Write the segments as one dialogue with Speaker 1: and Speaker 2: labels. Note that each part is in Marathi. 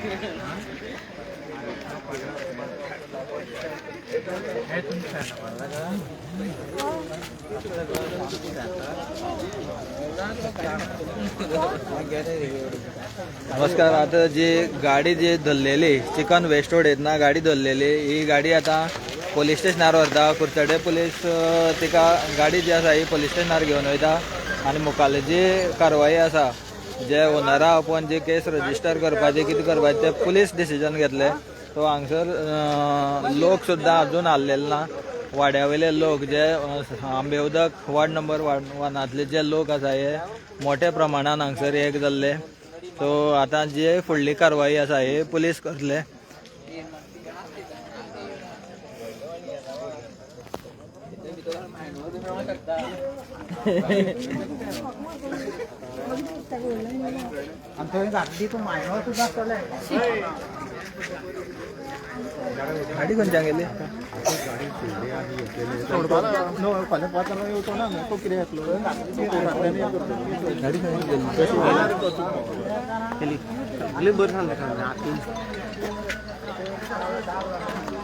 Speaker 1: नमस्कार. आता जे गाडी जे धरलेली चिकन वेस्ट रोड आहेत ना, गाडी धरलेली ही गाडी आता पोलीस स्टेशनार व्हरता. कुर्चडे पोलीस तिका गाडी जी आसा ही पोलीस स्टेशनार घेवन वयता आनी मुखाल्ली जी कारवाई आसा जे ओनरा आपण जे केस रजिस्टर करपाचे कितें करपाचे ते पुलीस डिसिजन घेतले. तो हांगसर लोक सुद्दां अजून आल्लेले ना. वाड्या वयले लोक जे आंबेउदक वॉर्ड नंबर 1 जे लोक आसा हे मोठ्या प्रमाणात हांगसर एक जाल्ले. सो आतां जे फुडली कारवाई आसा हे पुलीस करतले. गाडी खंयच्यान गेली?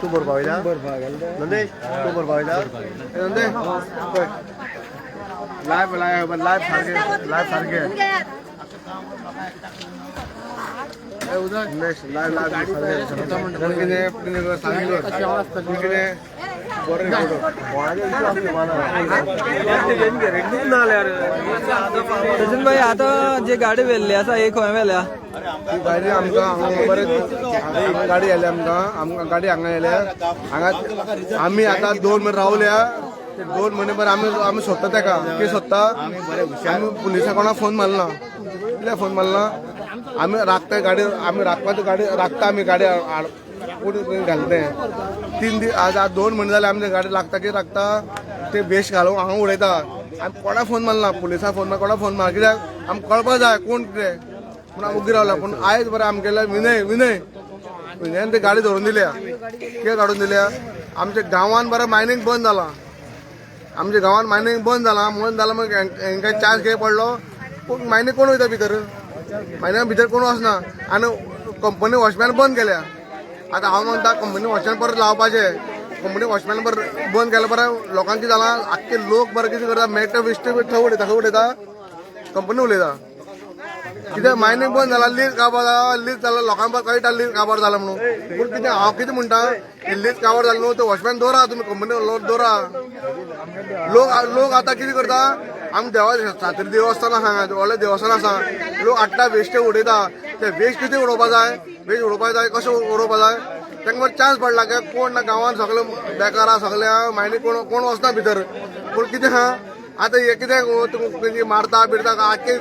Speaker 2: तू बरबावयला नंदेश तू बरबावयला नंदे लाइव लाइव लाइव सारखे उधर नंदेश लाइव
Speaker 1: सचिन भाई आता जी गाडी व्हेल्ली आसा ही खंय व्हेल्या?
Speaker 2: ती गाडी आमकां बरें गाडी आयल्या आमकां गाडी हांगा येयल्या. हांगा आमी आतां 2 म्हयने रावल्या. 2 म्हयने भर आमी सोदता तेका की सोदता. आमी पुलिसांक कोणाक फोन मारला कित्याक फोन मारला आमी राखता गाडी आमी राखपाची गाडी राखता आमी गाडी घालते 3 दीस आज 2 म्हयने जाले आमी गाडी लागता की राखता ते बेश घालून हांगा उडयता. आमी कोणाक फोन मारला पुलिसांक फोन मार कोणाक फोन मार कित्याक आमकां कळपाक जाय कोण कितें पूण हांव उगी रावला. पूण आयज बरें आमगेल्या विनयन ती गाडी धरून दिल्या. कित्याक काडून दिल्या आमच्या गांवांत बरें मायनींग बंद जालां. आमच्या गांवांत मायनींग बंद जालां मग हांकां चार्ज घे पडलो. पूण मायनींग कोण वयता भितर? मायनिंगा भितर कोण वचना आनी कंपनी वॉचमॅन बंद केल्या. आतां हांव म्हणटा कंपनी वॉचमॅन परत लावपाचें. कंपनी वॉचमॅन बरें बंद केलें बरें लोकांक कितें जालां आख्खे लोक बरें कितें करता मेळटा वेस्ट थंय उडयता कंपनी उलयता. कित्याक मायनींग बंद जाला लीज जाला लोकांक कळटा लीज काबार जाला म्हणून. पूण कितें हांव कितें म्हणटा लीज काबार जालें न्हू तो वॉचमॅन दवरा तुमी कंपनी दवरा. लोक आतां कितें करता आमी सातेरी देवस्थान आसा व्हडलें देवस्थान आसा लोक हाडटा वेस्ट उडयता. ते वेस्ट कितें उडोवपा जाय वेस्ट उडोवपा जाय कशें उडोवपा जाय तांकां मात चान्स पडला की कोण ना गांवांत सगळे बेकार आहा सगळे मायनी कोण वचना भितर. पूण कितें आहा आतां हे कितें मारता बिरता आख्खे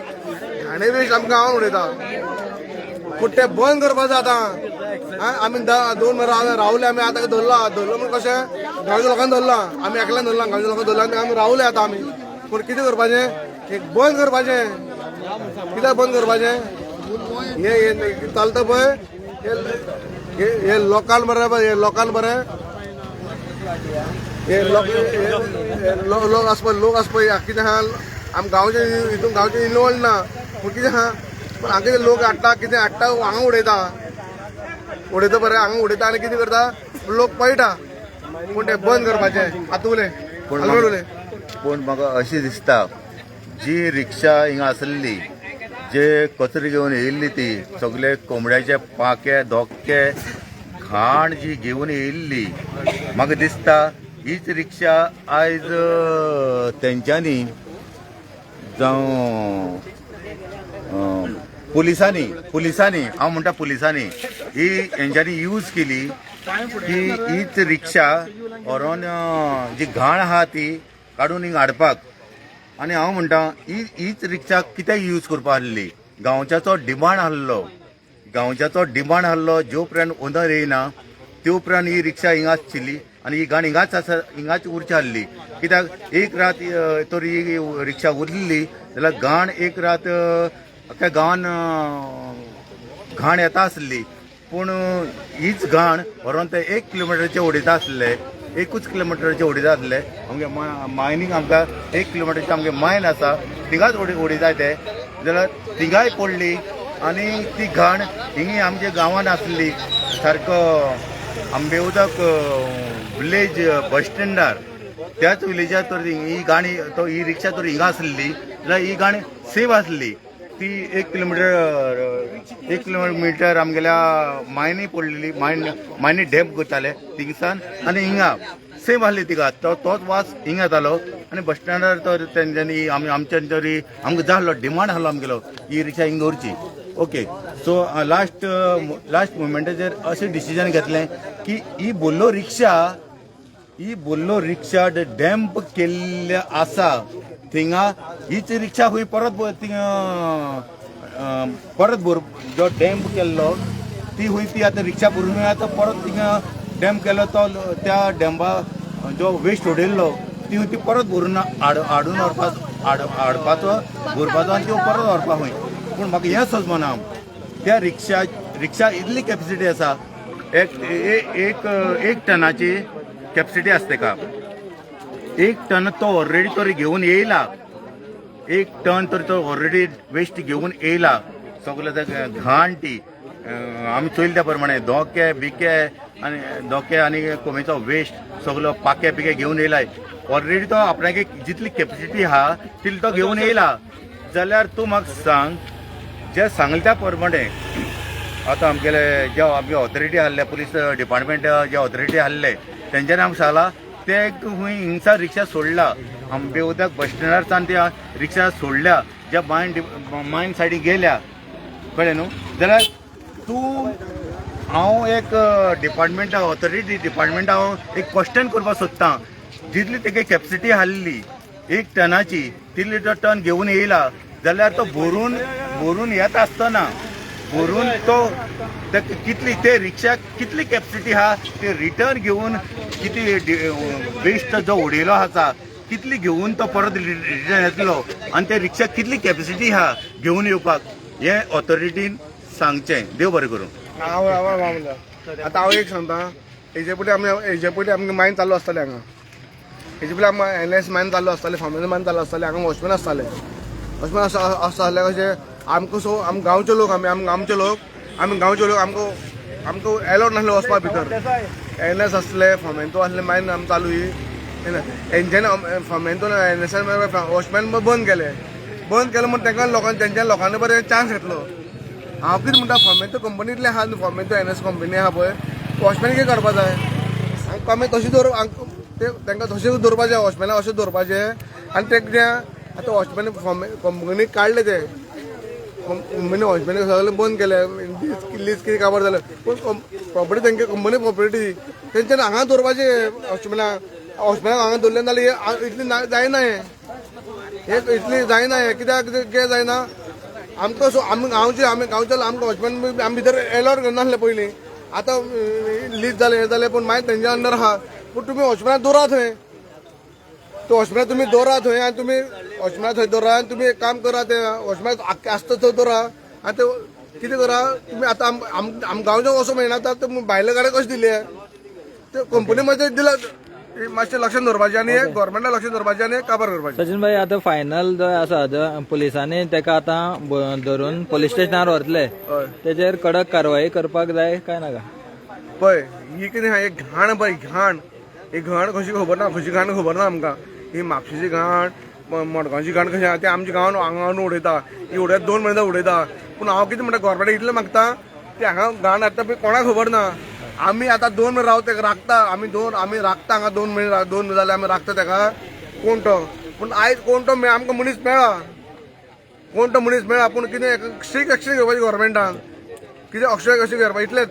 Speaker 2: घाणे वेस्ट आमकां गांवांत उडयता. पूण ते बंद करपा जाय आतां. आमी 2 म्हयने रावले आमी आतां धरला म्हूण कशें गांवच्या लोकांनी धरला आमी एकल्यान धरला गांवच्या लोकांनी धरला आनी आमी रावले आतां आमी. पूण कितें करपाचें एक बंद करपाचें. कित्याक बंद करपाचें हे चलता पळय हे लोकांक बरें हे लोकांक बरें हे लोक आसा पळय कितें आहा आमी गांवचे हितून गांवचे इनवॉल्व ना. पूण कितें आहा पूण हांगा कितें लोक हाडटा कितें हाडटा हांगा उडयता बरें हांगा उडयता आनी कितें करता लोक पळयटा. पूण तें बंद करपाचें. आतां उलय
Speaker 3: पूण म्हाका अशें दिसता जी रिक्षा हिंगा आसली जे कचरो घेवन येयल्ली ती सगळे कोंबड्याचे पाके धोके घाण जी घेवन येयल्ली म्हाका दिसता हीच रिक्षा आयज तेंच्यांनी जावं पुलिसांनी हांव म्हणटा पुलिसांनी ही हेंच्यांनी यूज केली की हीच रिक्षा व्हरोन जी घाण आहा ती काडून हिंगा हाडपाक. आनी हांव म्हणटा हीच रिक्षा कित्याक यूज करपा आहली? गांवच्याचो डिमांड आहलो जो पर्यंत ओनर येयना त्यो पर्यंत ही रिक्षा हिंगा आसचिल्ली आनी ही घाण हिंगाच उरची आहली. कित्याक एक रात तर ही रिक्षा उरली जाल्यार घाण एक रात अख्ख्या गांवान घाण येता आसली. पूण हीच घाण व्हरोन ते 1 किलोमिटरचे उडयता आसले. 1 किलोमिटरचे उडयता आसले. आमगे मायनींग आमकां 1 किलोमिटरचे आमगे मायन आसा थिंगाच उडयताय ते जाल्यार थिंगाय पडली आणि ती घाण हिंगी आमच्या गांवांत आसली सारको आंबे उदक विलेज बस स्टँडार त्याच विलेजार तर ही गाणी तो ही रिक्षा तर हिंगा आसली जाल्यार ही गाणी सेफ आसली ती 1 किलोमीटर आमगेल्या मायनी पडलेली मायनी डॅम करताले थिंगसान आणि हिंगा सेम आसली तिका तोच वास हिंगा जालो आणि बस स्टँडार तर तेंच्यांनी आमच्या तरी आमकां जाय आसलो डिमांड आसलो आमगेलो ही रिक्षा हिंगा दवरची ओके सो लास्ट मुमेंटाचेर अशें डिसिजन घेतलें की ही बोल्लो रिक्षा डॅम्प केल्ले आसा थिंगा हीच रिक्षा हुंय परत जो डॅम्प केल्लो ती हुंय ती आतां रिक्षा भरून आतां परत थिंगा डॅम्प केलो तो त्या डॅम्पा जो वेस्ट उडयल्लो ती परत भरून हाडून हाडपाचो भरपाचो आनी त्यो परत व्हरपाक हुंय पूण म्हाका हें सजमना त्या रिक्षा इतली कॅपेसिटी आसा एक टनाची कॅपेसिटी आसता तेका 1 टन तो ऑलरेडी तो घेऊन येयला 1 टन तर तो ऑलरेडी वेस्ट घेऊन येयला सगळं त्या घाण ती आमी चोयले त्या प्रमाणे धोके आनी कोमेचो वेस्ट सगळो पाके पिके घेऊन येयलाय ऑलरेडी तो आपणागे जितली कॅपेसिटी आहा तितली तो घेऊन येयला जाल्यार तूं म्हाका सांग जे सांगले त्या प्रमाणे आतां आमगेले जे आमगे ऑथॉरिटी आहले पुलीस डिपार्टमेंट जे ऑथॉरिटी आहले तेंच्यांनी आमकां सांगला ते हुंय हिंगसा रिक्षा सोडला आंबे उदक बस स्टँडार त्या रिक्षा सोडल्या ज्या मायन सायडीक गेल्या कळ्ळें न्हू जाल्यार तूं हांव एक डिपार्टमेंट ऑथॉरिटी डिपार्टमेंट हांव एक क्वेश्चन करपाक सोदतां जितली तेगे कॅपेसिटी आसली 1 टनाची तितली तो टन घेवन येयला जाल्यार तो भरून येत आसतना भरून तो कितली ते रिक्षाक कितली कॅपेसिटी आहा ते रिटर्न घेवन किती वेस्ट जो उडयलो आसा कितली घेवन तो परत रिटर्न येतलो आनी ते रिक्षाक कितली कॅपेसिटी आहा घेवन येवपाक हें ऑथॉरिटीन सांगचें देव बरें करूं
Speaker 2: आतां हांव एक सांगता हेजे पयलीं आमगे मायन चालू आसतालें हांगा हेजे पयलीं आमकां NS मायन चालू आसतालें फार्मेसी मायन चालू आसतालें हांगा वॉचमॅन आसताले कशें आमकां गांवचे लोक आमकां एलावड नासलें वचपाक भितर NS आसले फॉर्मेंतो आसले मायन आमी चालू ही तेंच्यांनी फॉर्मेंतून NSन वॉचमॅन बंद केले म्हण तेंच्या लोकांनी बरें चान्स घेतलो हांव कितें म्हणटा फॉर्मेंतो कंपनींतले आहा न्हू फॉर्मेंतो NS कंपनी आहा पळय वॉचमॅन कितें करपा जाय आमी तशें तांकां तशें दवरपाचें वॉचमॅनाक अशें दवरपाचें आनी ते कितें आतां वॉचमॅन कंपनीक काडले ते कंपनी वॉचमॅन सगळें बंद केलें लीज कितें काबार जालें पूण प्रॉपर्टी तेंगे कंपनी प्रॉपर्टी तेंच्यांनी हांगा दवरपाचें वॉचमॅनाक हांगा दवरलें जाल्यार इतली जायना हें इतली जायना हें कित्याक जायना आमकां आमी गांवचे आमकां वॉचमॅन आमी भितर एलावड करनासले पयलीं आतां लीज जालें हें जालें पूण मागीर तेंच्या अंडर आहा पूण तुमी वॉचमॅनाक दवरा थंय वॉचमॅन तुमी दवरा थंय आनी तुमी वॉचमॅन थंय दवरा आनी तुमी एक काम करा ते वॉचमॅन आसता थंय दवरा आनी ते कितें करा तुमी आतां आम गांवच्या वचूंक मेळना आतां भायले गाडे कशें दिले ते कंपनी मातशें दिला मातशें लक्षांत दवरपाचें आनी गव्हर्मेंटाक लक्षांत दवरपाचें आनी काबार करपाचें
Speaker 1: सचिन भाई आतां फायनल जो आसा पुलिसांनी तेका आतां धरून पुलीस स्टेशनार व्हरतले तेचेर कडक कारवाई करपाक जाय काय नाका
Speaker 2: पळय ही कितें आहा एक घाण पळय ही घाण कशी खबर ना कशी घाण खबर ना आमकां ही म्हापशेची घाण मडगांवची घाण कशी आहा ती आमच्या गांवांत हांगा उडयता ही उडयता 2 म्हयने उडयता पूण हांव कितें म्हणटा गव्हर्मेंटाक इतलें मागता ती हांगा घाण हाडटा पळय कोणाक खबर ना आमी आतां 2 म्हयने रावता राखता आमी राखता हांगा 2 म्हयने जाले आमी राखता तेका कोण तो पूण आयज कोण तो आमकां मनीस मेळ्ळा पूण कितें स्ट्रीक एक्शन घेवपाची गव्हर्मेंटान कितें अक्षय कशें करपा इतलेंच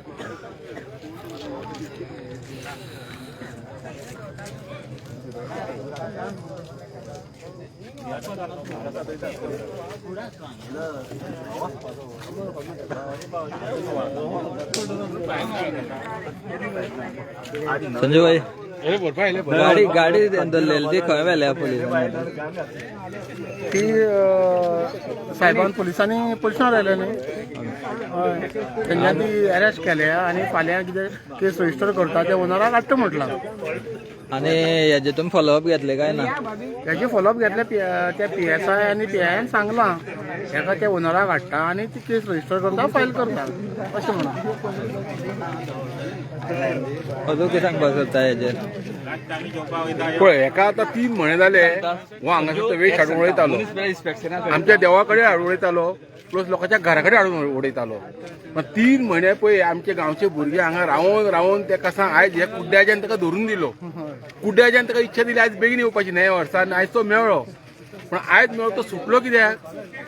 Speaker 1: संजय भाई गाडी धरलेली ती खंय व्हेल्या पुलिसांनी
Speaker 4: ती सायबान पुलिसांनी आयले न्ही तेंच्यांनी ती अरेस्ट केल्या आनी फाल्यां कितें केस रजिस्टर करता ते ओनराक हाडटा म्हटलां
Speaker 1: आणि याचे तुम्ही फॉलोअप घेतले काय ना?
Speaker 4: त्याची फॉलोअप घेतले त्या PSI आणि PIN सांगला एका त्या ओनराक हाडटा आणि ती केस रजिस्टर करता फायल करता अशें म्हणून.
Speaker 1: अजून कितें सांगपाक सोदता हेजेर?
Speaker 5: पळय हेका आतां 3 म्हयने जाले हो हांगासर वेस्ट हाडून उडयतालो, आमच्या देवा कडेन हाडून उडयतालो प्लस लोकांच्या घरा कडेन हाडून उडयतालो. पण 3 म्हयने पळय आमचे गांवचे भुरगे हांगा रावून रावून तेका सांग आयज हे कुड्ड्याच्यान ताका धरून दिलो. कुड्ड्याच्यान ताका इच्छा दिली आयज बेगीन येवपाची न्हय वर्सान, आयज तो मेळ्ळो. पण आयज मेळ्ळो तो सुटलो कित्याक?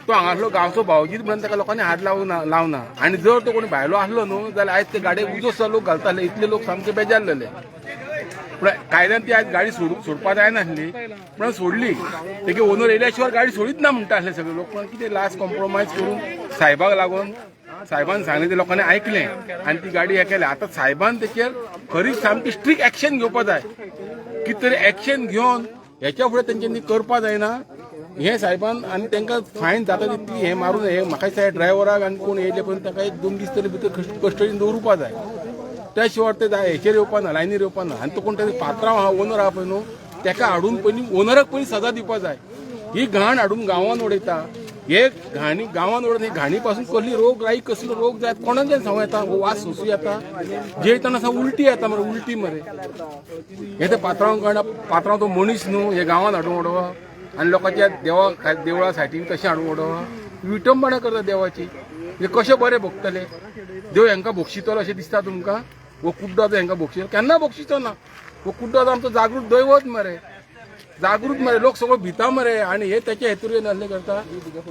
Speaker 5: तो हांगासलो गांवचो भावजीत म्हणून ताका लोकांनी हात लावना. आनी जर तो कोणी भायलो आसलो न्हू जाल्यार आयज ते गाडयेक उजो सुद्दां लोक घालताले. इतले लोक सामके बेजारलेले. पण कायद्यान ती आज गाडी सोडपाक जायनासली पण सोडली. तेगे ओनर येयल्या शिवाय गाडी सोडीत ना म्हणटा आसले सगळे लोक. पण कितें लास्ट कॉम्प्रोमायज करून साहेबाक लागून साहेबान सांगलें ते लोकांनी ऐकलें आनी ती गाडी हे केली. आतां साहेबान तेचेर खरीच सामकी स्ट्रिक्ट एक्शन घेवपाक जाय. कितें तरी एक्शन घेवन हेच्या फुडें तेंच्यांनी करपा जायना हे साहेबान. आनी तांकां फायन जाता तितली हे मारून हे म्हाका दिसता ड्रायव्हराक आनी कोण येयले पण ताका 1-2 दीस तरी भितर कस्टडीन दवरुपा जाय. त्या शिवाय ते हेचेर येवपा ना, लायनीर येवपा ना. आनी तो कोण तरी पात्रांव आहा ओनर आहा पळय न्हू तेका हाडून पयलीं ओनराक पयलीं सजा दिवपा जाय. ही घाण हाडून गांवांत उडयता. हे घाणी गांवांत उडोवन ही घाणी पासून कसली रोगराई कसलो रोग जाय कोणाच्यान सांगू येता. वास सोंसू येता, जेयतना सा उलटी येता मरे, उलटी मरे. हे ते पात्रांव तो मनीस न्हू हे गांवांत हाडून उडोवप आनी लोकांच्या देवळा सायटीन कशें हाडून उडोवप. विटंबना करता देवाची. हे कशे बरे भोगतले? देव हेंकां भोगशितलो अशें दिसता तुमकां? वो कुड्डो आतां हेंकां भोगशितलो? केन्ना भोगशितो ना. वो कुड्डो आतां आमचो जागृत दैवत मरे, जागृत मरे. लोक सगळो भिता मरे आनी हे तेचे हेतून असले करता.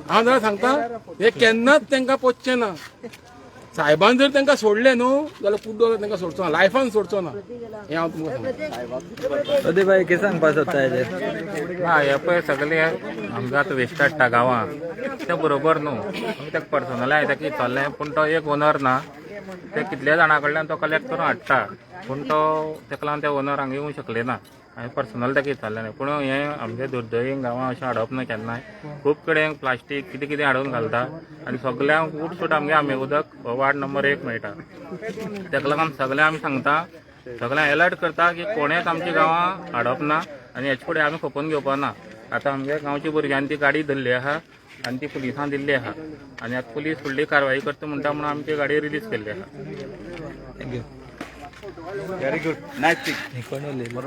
Speaker 5: हांव जाल्यार सांगता हे केन्नाच तांकां पचचें ना. साहेबान जर तांकां सोडलें न्हू जाल्यार कुड्डो तांकां सोडचो ना, लायफान सोडचो ना. हें हांव तुमकां सांगता.
Speaker 1: अदे भाई कितें सांगपाक सोदता हेजेर?
Speaker 6: हे पळय सगळे आमकां आतां वेस्ट हाडटा गांवांत ते बरोबर न्हू. आमी ताका पर्सनली हांवें ताका विचारलें पूण तो एक ओनर ना. ते कितल्या जाणां कडल्यान तो कलेक्ट करून हाडटा पूण तो ताका लागून ते ओनर हांगा येवंक शकले ना. हांवें पर्सनल ताका विचारलें ना. पूण हें आमच्या दुर्दैवीक गांवांत अशें हाडप ना केन्नाय. खूब कडेन प्लास्टीक कितें कितें हाडून घालता आनी सगल्यांक उठसूट आमगे आमे उदक वार्ड नंबर 1 मेळटा. ताका लागून सगळें आमी सांगता, सगळ्यांक अलर्ट करता की कोणेच आमच्या गांवांत हाडप ना आनी हेचे फुडें आमी खपोवन घेवपा ना. आतां आमगे गांवच्या भुरग्यांनी ती गाडी धरली आहा आनी ती पुलिसांक दिल्ली आहा आनी आतां पुलीस फुडली कारवाई करता म्हणटा म्हणून आमी ती गाडी रिलीज केल्ली आहा.
Speaker 1: Thank you.
Speaker 3: Very good, nice thing.
Speaker 1: हे कोण उलयलें?